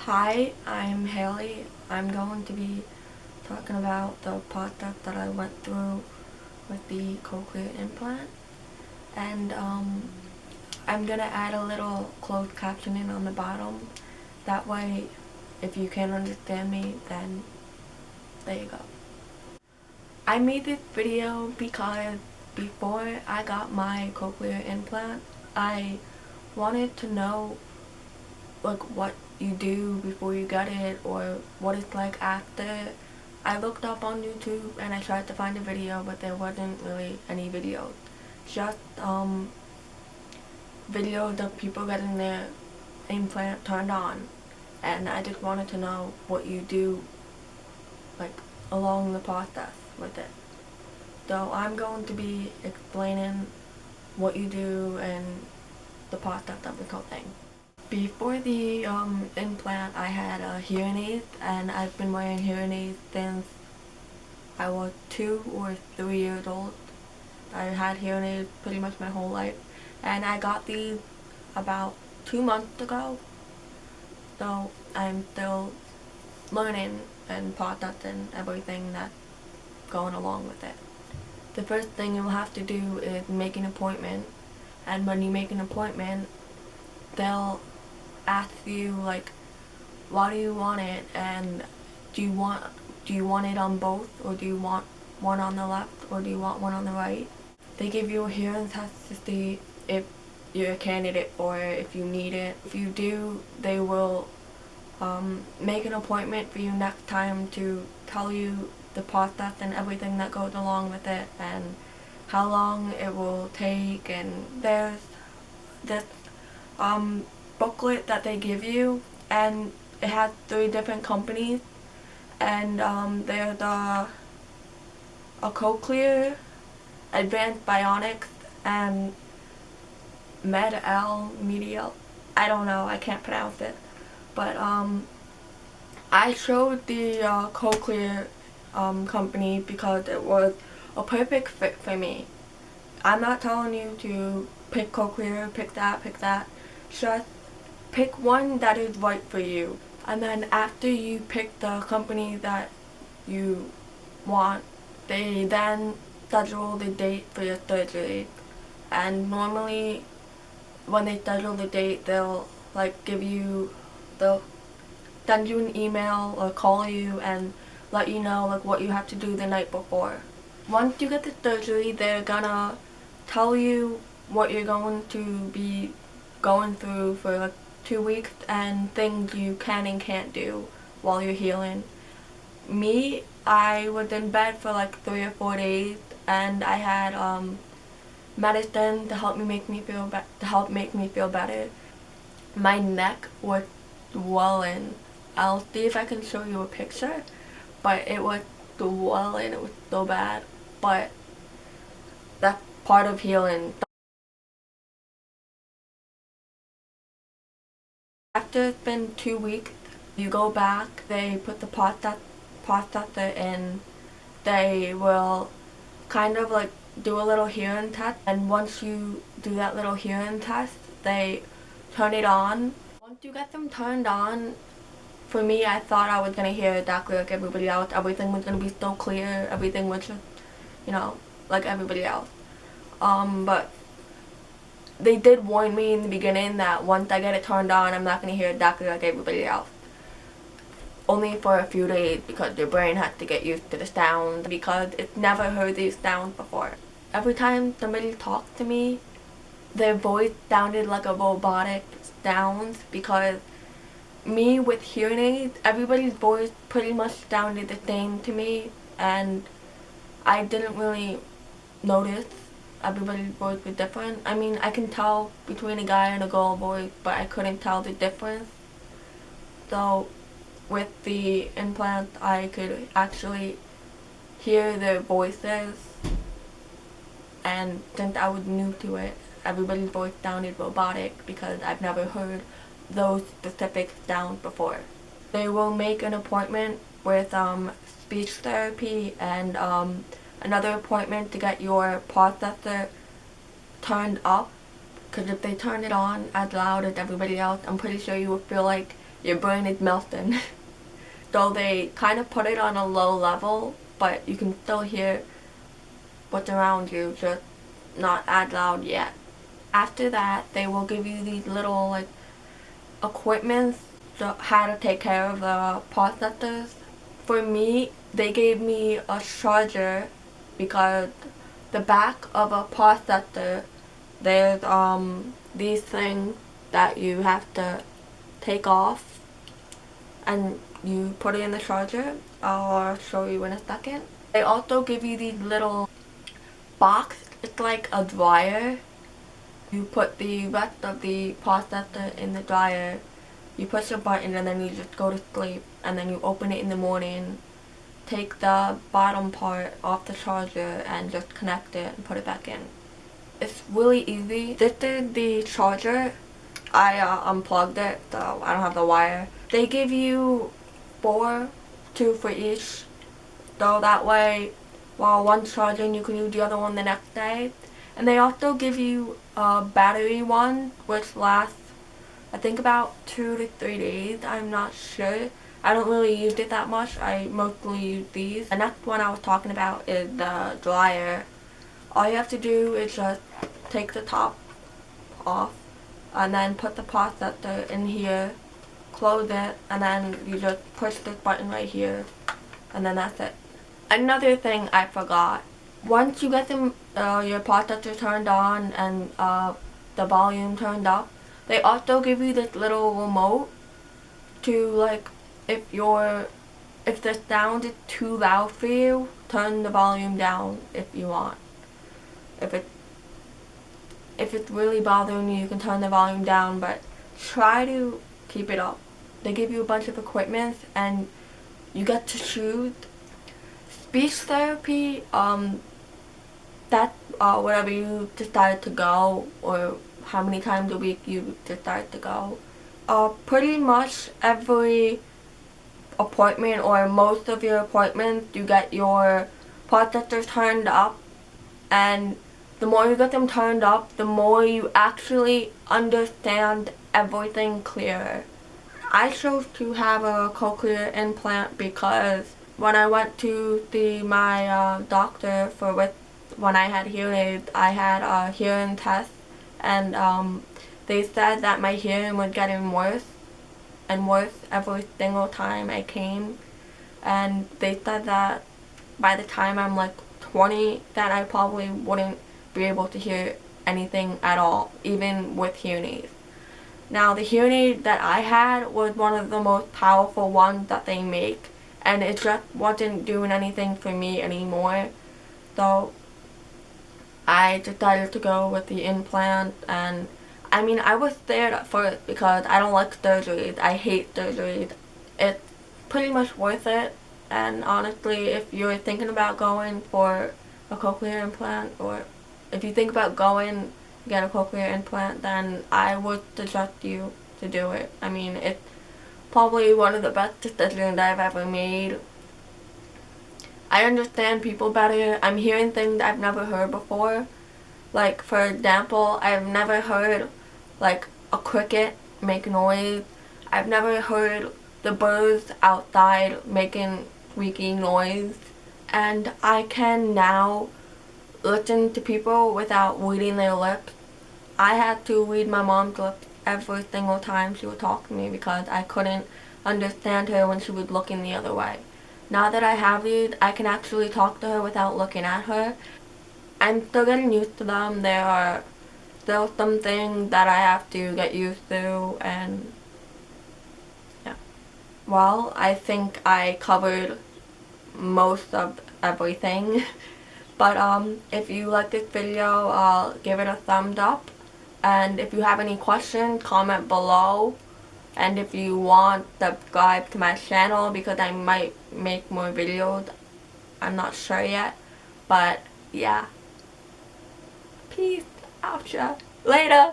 Hi, I'm Haley. I'm going to be talking about the process that I went through with the cochlear implant. And I'm going to add a little closed captioning on the bottom. That way, if you can't understand me, then there you go. I made this video because before I got my cochlear implant, I wanted to know like what you do before you get it or what it's like after. I looked up on YouTube and I tried to find a video, but there wasn't really any videos. Just videos of people getting their implant turned on, and I just wanted to know what you do like along the process with it. So I'm going to be explaining what you do and the process of the whole thing. Before the implant, I had a hearing aid, and I've been wearing hearing aids since I was 2 or 3 years old. I had hearing aids pretty much my whole life, and I got these about 2 months ago. So I'm still learning and processing everything that's going along with it. The first thing you'll have to do is make an appointment, and when you make an appointment, they'll ask you like, why do you want it, and do you want it on both, or do you want one on the left, or do you want one on the right? They give you a hearing test to see if you're a candidate for it, if you need it. If you do, they will make an appointment for you next time to tell you the process and everything that goes along with it and how long it will take. And there's this booklet that they give you, and it has 3 different companies, and there's a Cochlear, Advanced Bionics, and Medial. I don't know, I can't pronounce it, but I showed the Cochlear company because it was a perfect fit for me. I'm not telling you to pick Cochlear, pick that. Just pick one that is right for you. And then after you pick the company that you want, they then schedule the date for your surgery. And normally when they schedule the date, they'll they'll send you an email or call you and let you know like what you have to do the night before. Once you get the surgery, they're gonna tell you what you're going to be going through for like 2 weeks and things you can and can't do while you're healing. Me, I was in bed for like 3 or 4 days, and I had medicine to help make me feel better. My neck was swollen. I'll see if I can show you a picture, but it was swollen. It was so bad, but that's part of healing. After it's been 2 weeks, you go back, they put the processor in, they will kind of like do a little hearing test, and once you do that little hearing test, they turn it on. Once you get them turned on, for me, I thought I was gonna hear exactly like everybody else. Everything was gonna be so clear, everything was just, like everybody else. But they did warn me in the beginning that once I get it turned on, I'm not going to hear exactly like everybody else. Only for a few days, because your brain has to get used to the sound, because it's never heard these sounds before. Every time somebody talked to me, their voice sounded like a robotic sound, because me with hearing aids, everybody's voice pretty much sounded the same to me, and I didn't really notice everybody's voice was different. I mean, I can tell between a guy and a girl voice, but I couldn't tell the difference. So with the implant, I could actually hear their voices, and since I was new to it, everybody's voice sounded robotic because I've never heard those specific sounds before. They will make an appointment with speech therapy and another appointment to get your processor turned up, because if they turn it on as loud as everybody else, I'm pretty sure you will feel like your brain is melting. So they kind of put it on a low level, but you can still hear what's around you, just not as loud yet. After that, they will give you these little like equipment, so how to take care of the processors. For me, they gave me a charger because the back of a processor, there's these things that you have to take off and you put it in the charger. I'll show you in a second. They also give you these little box. It's like a dryer. You put the rest of the processor in the dryer. You push a button and then you just go to sleep, and then you open it in the morning, take the bottom part off the charger and just connect it and put it back in. It's really easy. This is the charger. I unplugged it, so I don't have the wire. They give you 4, 2 for each, so that way while one's charging you can use the other one the next day. And they also give you a battery one which lasts I think about 2 to 3 days. I'm not sure. I don't really use it that much. I mostly use these. The next one I was talking about is the dryer. All you have to do is just take the top off and then put the processor in here, close it, and then you just push this button right here, and then that's it. Another thing I forgot. Once you get your processor turned on and the volume turned up, they also give you this little remote to, like, if the sound is too loud for you, turn the volume down if you want. If it's really bothering you, you can turn the volume down, but try to keep it up. They give you a bunch of equipment and you get to choose. Speech therapy, that's whatever you decide to go, or how many times a week you decide to go. Pretty much every appointment, or most of your appointments, you get your processors turned up, and the more you get them turned up, the more you actually understand everything clearer. I chose to have a cochlear implant because when I went to see my doctor when I had hearing aids, I had a hearing test, and they said that my hearing was getting worse and worse every single time I came, and they said that by the time I'm like 20 that I probably wouldn't be able to hear anything at all, even with hearing aids. Now the hearing aid that I had was one of the most powerful ones that they make, and it just wasn't doing anything for me anymore, so I decided to go with the implant. And I mean, I was scared at first because I don't like surgeries. I hate surgeries. It's pretty much worth it, and honestly, if you're thinking about going for a cochlear implant, or if you think about going to get a cochlear implant, then I would suggest you to do it. I mean, it's probably one of the best decisions I've ever made. I understand people better. I'm hearing things I've never heard before. Like, for example, I've never heard like a cricket make noise. I've never heard the birds outside making squeaky noise. And I can now listen to people without reading their lips. I had to read my mom's lips every single time she would talk to me because I couldn't understand her when she was looking the other way. Now that I have these, I can actually talk to her without looking at her. I'm still getting used to them. There are still some things that I have to get used to, and yeah. Well, I think I covered most of everything. But if you like this video, give it a thumbs up. And if you have any questions, comment below. And if you want, subscribe to my channel because I might make more videos. I'm not sure yet. But yeah. Peace out, ya. Later.